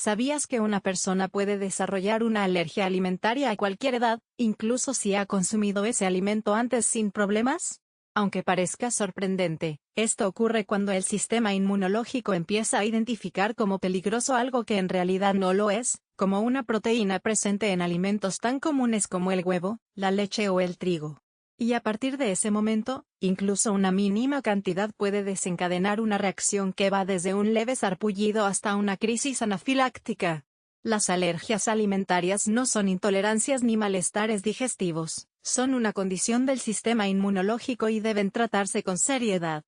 ¿Sabías que una persona puede desarrollar una alergia alimentaria a cualquier edad, incluso si ha consumido ese alimento antes sin problemas? Aunque parezca sorprendente, esto ocurre cuando el sistema inmunológico empieza a identificar como peligroso algo que en realidad no lo es, como una proteína presente en alimentos tan comunes como el huevo, la leche o el trigo. Y a partir de ese momento, incluso una mínima cantidad puede desencadenar una reacción que va desde un leve sarpullido hasta una crisis anafiláctica. Las alergias alimentarias no son intolerancias ni malestares digestivos, son una condición del sistema inmunológico y deben tratarse con seriedad.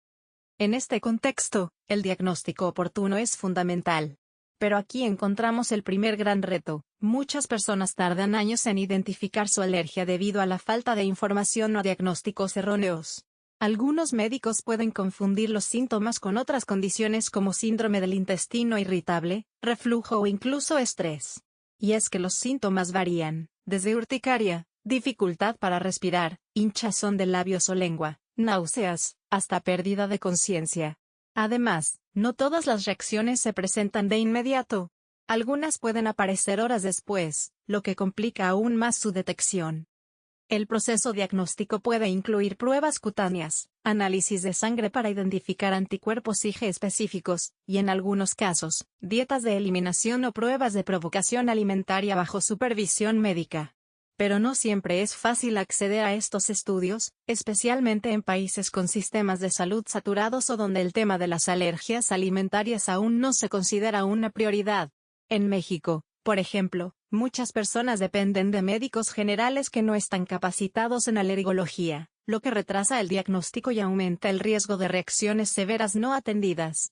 En este contexto, el diagnóstico oportuno es fundamental. Pero aquí encontramos el primer gran reto. Muchas personas tardan años en identificar su alergia debido a la falta de información o diagnósticos erróneos. Algunos médicos pueden confundir los síntomas con otras condiciones como síndrome del intestino irritable, reflujo o incluso estrés. Y es que los síntomas varían, desde urticaria, dificultad para respirar, hinchazón de labios o lengua, náuseas, hasta pérdida de conciencia. Además, no todas las reacciones se presentan de inmediato. Algunas pueden aparecer horas después, lo que complica aún más su detección. El proceso diagnóstico puede incluir pruebas cutáneas, análisis de sangre para identificar anticuerpos IgE específicos, y en algunos casos, dietas de eliminación o pruebas de provocación alimentaria bajo supervisión médica. Pero no siempre es fácil acceder a estos estudios, especialmente en países con sistemas de salud saturados o donde el tema de las alergias alimentarias aún no se considera una prioridad. En México, por ejemplo, muchas personas dependen de médicos generales que no están capacitados en alergología, lo que retrasa el diagnóstico y aumenta el riesgo de reacciones severas no atendidas.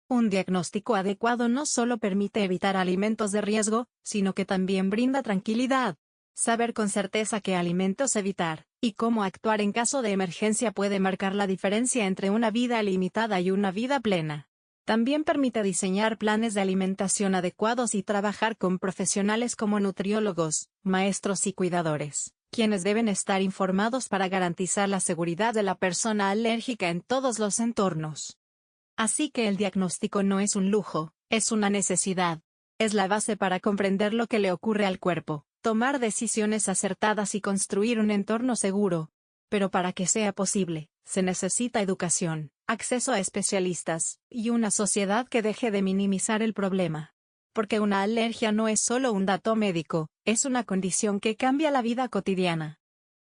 Un diagnóstico adecuado no solo permite evitar alimentos de riesgo, sino que también brinda tranquilidad. Saber con certeza qué alimentos evitar, y cómo actuar en caso de emergencia puede marcar la diferencia entre una vida limitada y una vida plena. También permite diseñar planes de alimentación adecuados y trabajar con profesionales como nutriólogos, maestros y cuidadores, quienes deben estar informados para garantizar la seguridad de la persona alérgica en todos los entornos. Así que el diagnóstico no es un lujo, es una necesidad. Es la base para comprender lo que le ocurre al cuerpo, tomar decisiones acertadas y construir un entorno seguro. Pero para que sea posible, se necesita educación, acceso a especialistas, y una sociedad que deje de minimizar el problema. Porque una alergia no es solo un dato médico, es una condición que cambia la vida cotidiana.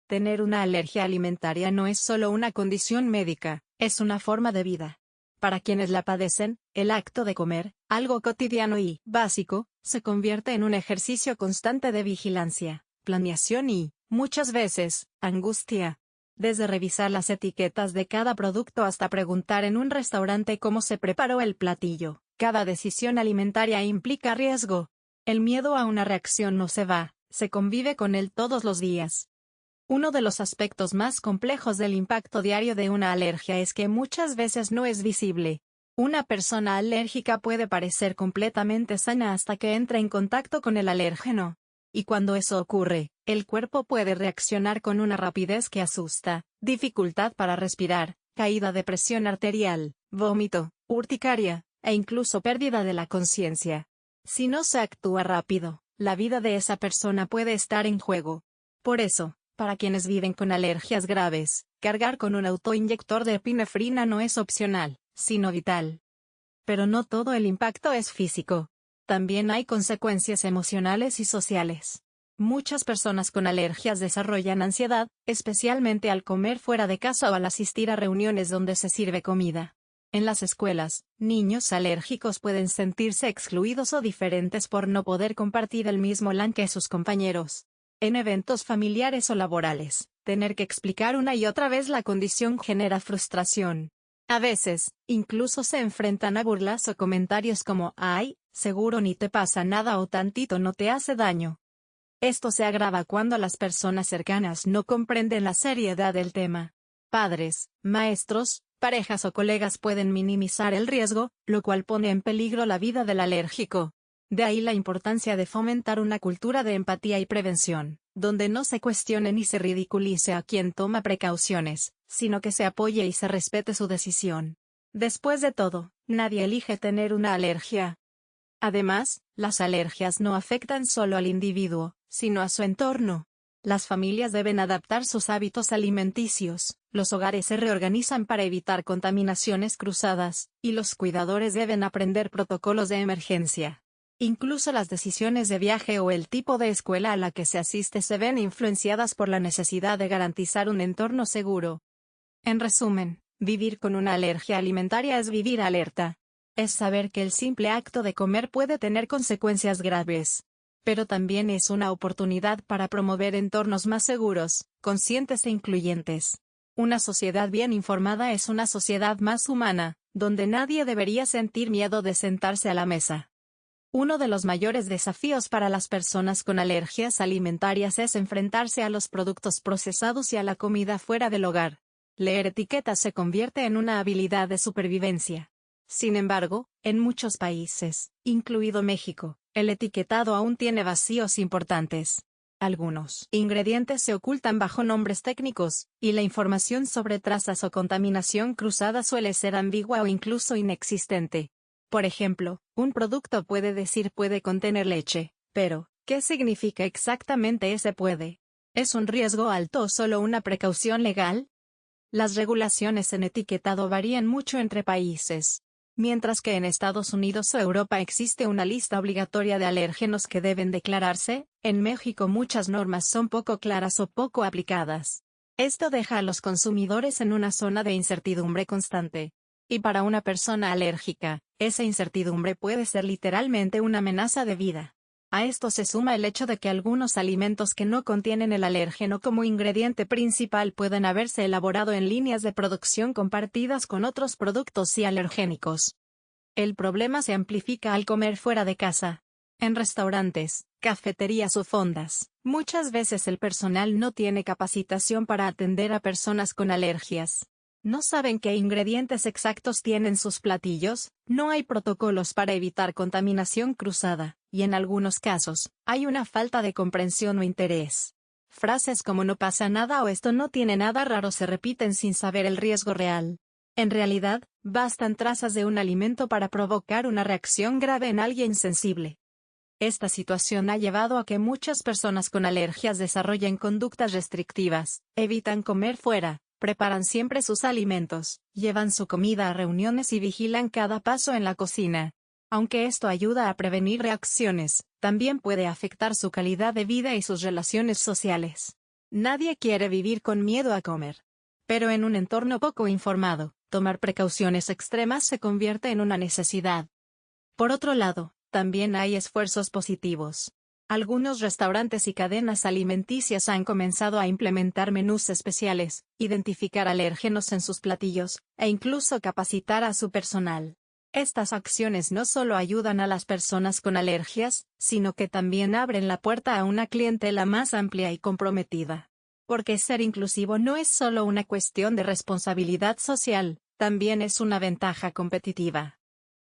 Tener una alergia alimentaria no es solo una condición médica, es una forma de vida. Para quienes la padecen, el acto de comer, algo cotidiano y básico, se convierte en un ejercicio constante de vigilancia, planeación y, muchas veces, angustia. Desde revisar las etiquetas de cada producto hasta preguntar en un restaurante cómo se preparó el platillo, cada decisión alimentaria implica riesgo. El miedo a una reacción no se va, se convive con él todos los días. Uno de los aspectos más complejos del impacto diario de una alergia es que muchas veces no es visible. Una persona alérgica puede parecer completamente sana hasta que entra en contacto con el alérgeno. Y cuando eso ocurre, el cuerpo puede reaccionar con una rapidez que asusta, dificultad para respirar, caída de presión arterial, vómito, urticaria, e incluso pérdida de la conciencia. Si no se actúa rápido, la vida de esa persona puede estar en juego. Por eso, para quienes viven con alergias graves, cargar con un autoinyector de epinefrina no es opcional, sino vital. Pero no todo el impacto es físico. También hay consecuencias emocionales y sociales. Muchas personas con alergias desarrollan ansiedad, especialmente al comer fuera de casa o al asistir a reuniones donde se sirve comida. En las escuelas, niños alérgicos pueden sentirse excluidos o diferentes por no poder compartir el mismo lunch que sus compañeros. En eventos familiares o laborales, tener que explicar una y otra vez la condición genera frustración. A veces, incluso se enfrentan a burlas o comentarios como «ay, seguro ni te pasa nada» o «tantito no te hace daño». Esto se agrava cuando las personas cercanas no comprenden la seriedad del tema. Padres, maestros, parejas o colegas pueden minimizar el riesgo, lo cual pone en peligro la vida del alérgico. De ahí la importancia de fomentar una cultura de empatía y prevención, donde no se cuestione ni se ridiculice a quien toma precauciones, sino que se apoye y se respete su decisión. Después de todo, nadie elige tener una alergia. Además, las alergias no afectan solo al individuo, sino a su entorno. Las familias deben adaptar sus hábitos alimenticios, los hogares se reorganizan para evitar contaminaciones cruzadas, y los cuidadores deben aprender protocolos de emergencia. Incluso las decisiones de viaje o el tipo de escuela a la que se asiste se ven influenciadas por la necesidad de garantizar un entorno seguro. En resumen, vivir con una alergia alimentaria es vivir alerta. Es saber que el simple acto de comer puede tener consecuencias graves. Pero también es una oportunidad para promover entornos más seguros, conscientes e incluyentes. Una sociedad bien informada es una sociedad más humana, donde nadie debería sentir miedo de sentarse a la mesa. Uno de los mayores desafíos para las personas con alergias alimentarias es enfrentarse a los productos procesados y a la comida fuera del hogar. Leer etiquetas se convierte en una habilidad de supervivencia. Sin embargo, en muchos países, incluido México, el etiquetado aún tiene vacíos importantes. Algunos ingredientes se ocultan bajo nombres técnicos, y la información sobre trazas o contaminación cruzada suele ser ambigua o incluso inexistente. Por ejemplo, un producto puede decir puede contener leche, pero, ¿qué significa exactamente ese puede? ¿Es un riesgo alto o solo una precaución legal? Las regulaciones en etiquetado varían mucho entre países. Mientras que en Estados Unidos o Europa existe una lista obligatoria de alérgenos que deben declararse, en México muchas normas son poco claras o poco aplicadas. Esto deja a los consumidores en una zona de incertidumbre constante. Y para una persona alérgica, esa incertidumbre puede ser literalmente una amenaza de vida. A esto se suma el hecho de que algunos alimentos que no contienen el alérgeno como ingrediente principal pueden haberse elaborado en líneas de producción compartidas con otros productos y alergénicos. El problema se amplifica al comer fuera de casa. En restaurantes, cafeterías o fondas, muchas veces el personal no tiene capacitación para atender a personas con alergias. No saben qué ingredientes exactos tienen sus platillos, no hay protocolos para evitar contaminación cruzada, y en algunos casos, hay una falta de comprensión o interés. Frases como no pasa nada o esto no tiene nada raro se repiten sin saber el riesgo real. En realidad, bastan trazas de un alimento para provocar una reacción grave en alguien sensible. Esta situación ha llevado a que muchas personas con alergias desarrollen conductas restrictivas, evitan comer fuera, preparan siempre sus alimentos, llevan su comida a reuniones y vigilan cada paso en la cocina. Aunque esto ayuda a prevenir reacciones, también puede afectar su calidad de vida y sus relaciones sociales. Nadie quiere vivir con miedo a comer. Pero en un entorno poco informado, tomar precauciones extremas se convierte en una necesidad. Por otro lado, también hay esfuerzos positivos. Algunos restaurantes y cadenas alimenticias han comenzado a implementar menús especiales, identificar alérgenos en sus platillos, e incluso capacitar a su personal. Estas acciones no solo ayudan a las personas con alergias, sino que también abren la puerta a una clientela más amplia y comprometida. Porque ser inclusivo no es solo una cuestión de responsabilidad social, también es una ventaja competitiva.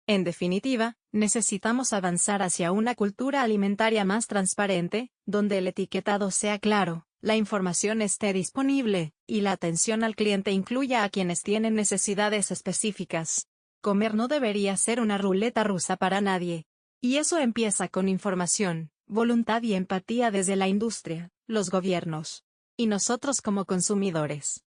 En definitiva, necesitamos avanzar hacia una cultura alimentaria más transparente, donde el etiquetado sea claro, la información esté disponible, y la atención al cliente incluya a quienes tienen necesidades específicas. Comer no debería ser una ruleta rusa para nadie. Y eso empieza con información, voluntad y empatía desde la industria, los gobiernos, y nosotros como consumidores.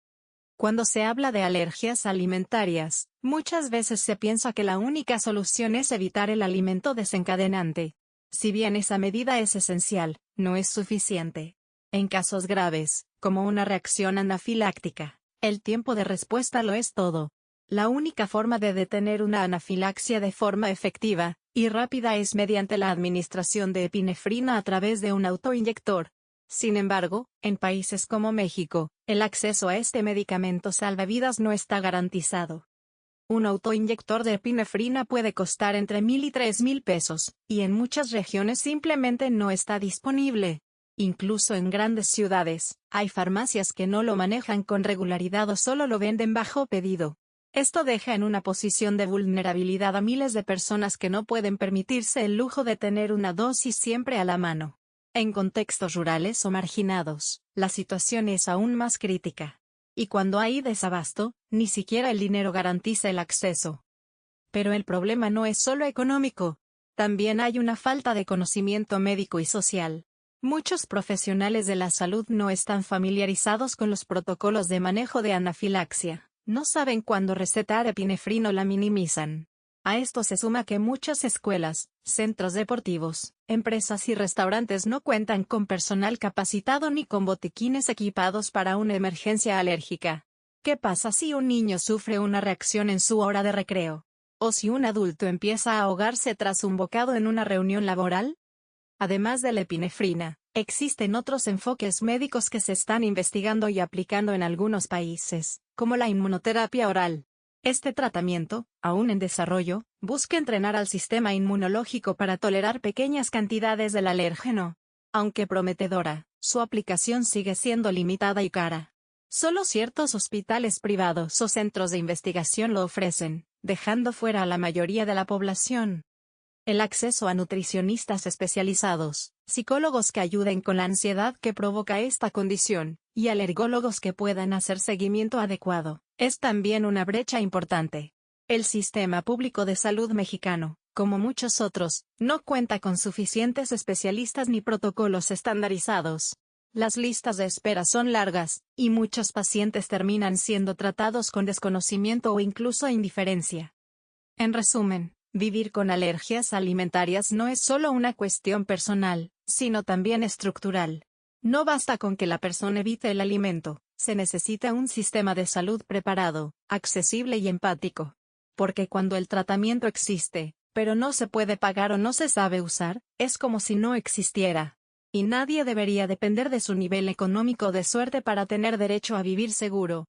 Cuando se habla de alergias alimentarias, muchas veces se piensa que la única solución es evitar el alimento desencadenante. Si bien esa medida es esencial, no es suficiente. En casos graves, como una reacción anafiláctica, el tiempo de respuesta lo es todo. La única forma de detener una anafilaxia de forma efectiva y rápida es mediante la administración de epinefrina a través de un autoinyector. Sin embargo, en países como México, el acceso a este medicamento salvavidas no está garantizado. Un autoinyector de epinefrina puede costar entre 1,000 y 3,000 pesos, y en muchas regiones simplemente no está disponible. Incluso en grandes ciudades, hay farmacias que no lo manejan con regularidad o solo lo venden bajo pedido. Esto deja en una posición de vulnerabilidad a miles de personas que no pueden permitirse el lujo de tener una dosis siempre a la mano. En contextos rurales o marginados, la situación es aún más crítica. Y cuando hay desabasto, ni siquiera el dinero garantiza el acceso. Pero el problema no es solo económico. También hay una falta de conocimiento médico y social. Muchos profesionales de la salud no están familiarizados con los protocolos de manejo de anafilaxia, no saben cuándo recetar epinefrina o la minimizan. A esto se suma que muchas escuelas, centros deportivos, empresas y restaurantes no cuentan con personal capacitado ni con botiquines equipados para una emergencia alérgica. ¿Qué pasa si un niño sufre una reacción en su hora de recreo? ¿O si un adulto empieza a ahogarse tras un bocado en una reunión laboral? Además de la epinefrina, existen otros enfoques médicos que se están investigando y aplicando en algunos países, como la inmunoterapia oral. Este tratamiento, aún en desarrollo, busca entrenar al sistema inmunológico para tolerar pequeñas cantidades del alérgeno. Aunque prometedora, su aplicación sigue siendo limitada y cara. Solo ciertos hospitales privados o centros de investigación lo ofrecen, dejando fuera a la mayoría de la población. El acceso a nutricionistas especializados, psicólogos que ayuden con la ansiedad que provoca esta condición, y alergólogos que puedan hacer seguimiento adecuado, es también una brecha importante. El sistema público de salud mexicano, como muchos otros, no cuenta con suficientes especialistas ni protocolos estandarizados. Las listas de espera son largas, y muchos pacientes terminan siendo tratados con desconocimiento o incluso indiferencia. En resumen, vivir con alergias alimentarias no es solo una cuestión personal, sino también estructural. No basta con que la persona evite el alimento, se necesita un sistema de salud preparado, accesible y empático. Porque cuando el tratamiento existe, pero no se puede pagar o no se sabe usar, es como si no existiera. Y nadie debería depender de su nivel económico o de suerte para tener derecho a vivir seguro.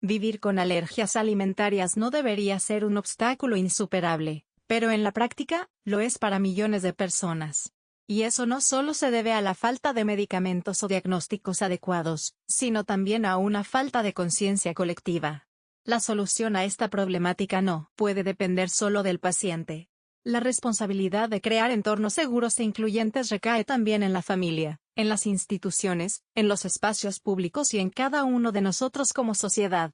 Vivir con alergias alimentarias no debería ser un obstáculo insuperable, pero en la práctica, lo es para millones de personas. Y eso no solo se debe a la falta de medicamentos o diagnósticos adecuados, sino también a una falta de conciencia colectiva. La solución a esta problemática no puede depender solo del paciente. La responsabilidad de crear entornos seguros e incluyentes recae también en la familia, en las instituciones, en los espacios públicos y en cada uno de nosotros como sociedad.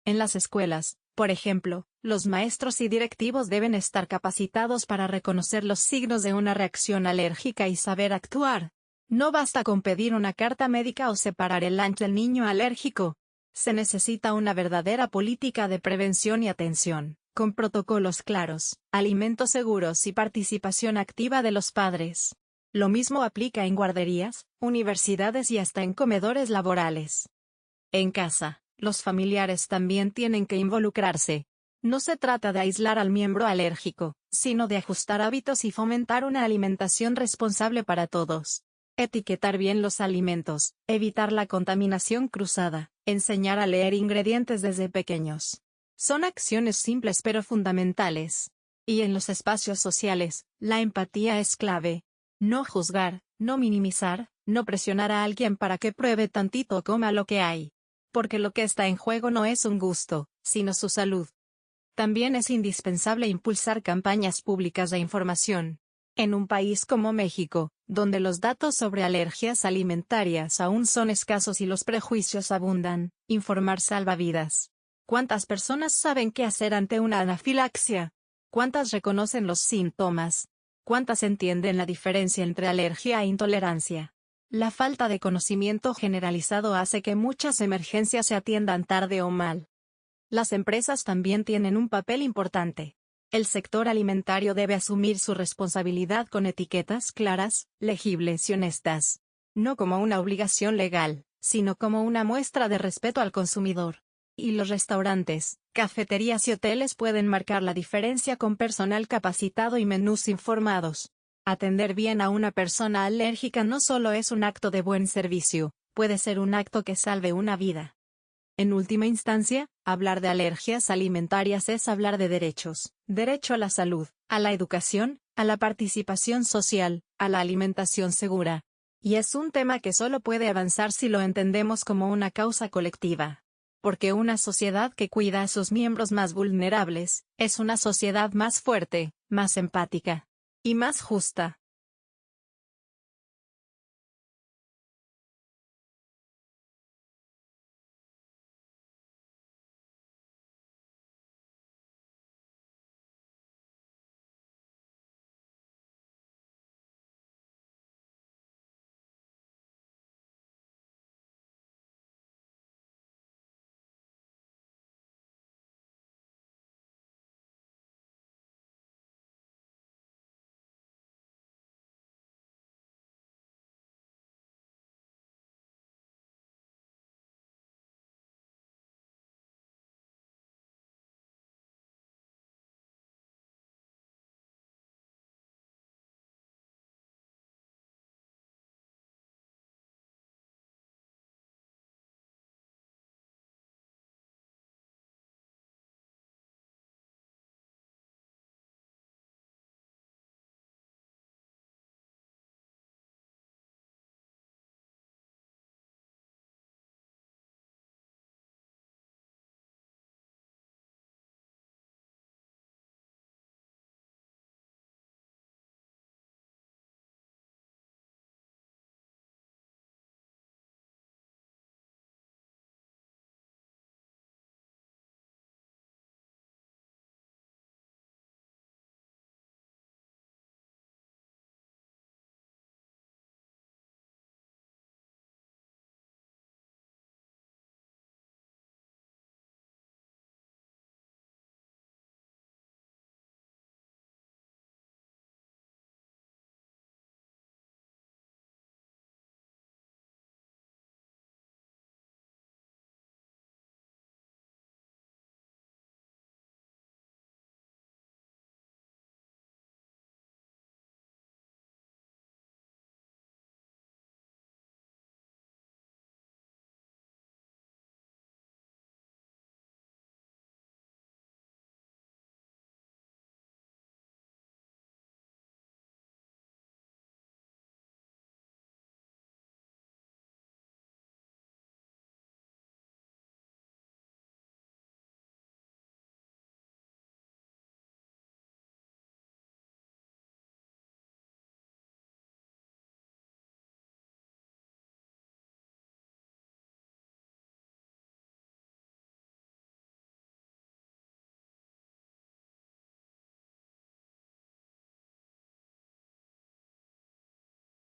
En las escuelas, por ejemplo, los maestros y directivos deben estar capacitados para reconocer los signos de una reacción alérgica y saber actuar. No basta con pedir una carta médica o separar el lunch del niño alérgico. Se necesita una verdadera política de prevención y atención, con protocolos claros, alimentos seguros y participación activa de los padres. Lo mismo aplica en guarderías, universidades y hasta en comedores laborales. En casa, los familiares también tienen que involucrarse. No se trata de aislar al miembro alérgico, sino de ajustar hábitos y fomentar una alimentación responsable para todos. Etiquetar bien los alimentos, evitar la contaminación cruzada, enseñar a leer ingredientes desde pequeños. Son acciones simples pero fundamentales. Y en los espacios sociales, la empatía es clave. No juzgar, no minimizar, no presionar a alguien para que pruebe tantito o coma lo que hay. Porque lo que está en juego no es un gusto, sino su salud. También es indispensable impulsar campañas públicas de información. En un país como México, donde los datos sobre alergias alimentarias aún son escasos y los prejuicios abundan, informar salva vidas. ¿Cuántas personas saben qué hacer ante una anafilaxia? ¿Cuántas reconocen los síntomas? ¿Cuántas entienden la diferencia entre alergia e intolerancia? La falta de conocimiento generalizado hace que muchas emergencias se atiendan tarde o mal. Las empresas también tienen un papel importante. El sector alimentario debe asumir su responsabilidad con etiquetas claras, legibles y honestas. No como una obligación legal, sino como una muestra de respeto al consumidor. Y los restaurantes, cafeterías y hoteles pueden marcar la diferencia con personal capacitado y menús informados. Atender bien a una persona alérgica no solo es un acto de buen servicio, puede ser un acto que salve una vida. En última instancia, hablar de alergias alimentarias es hablar de derechos, derecho a la salud, a la educación, a la participación social, a la alimentación segura. Y es un tema que solo puede avanzar si lo entendemos como una causa colectiva. Porque una sociedad que cuida a sus miembros más vulnerables, es una sociedad más fuerte, más empática y más justa.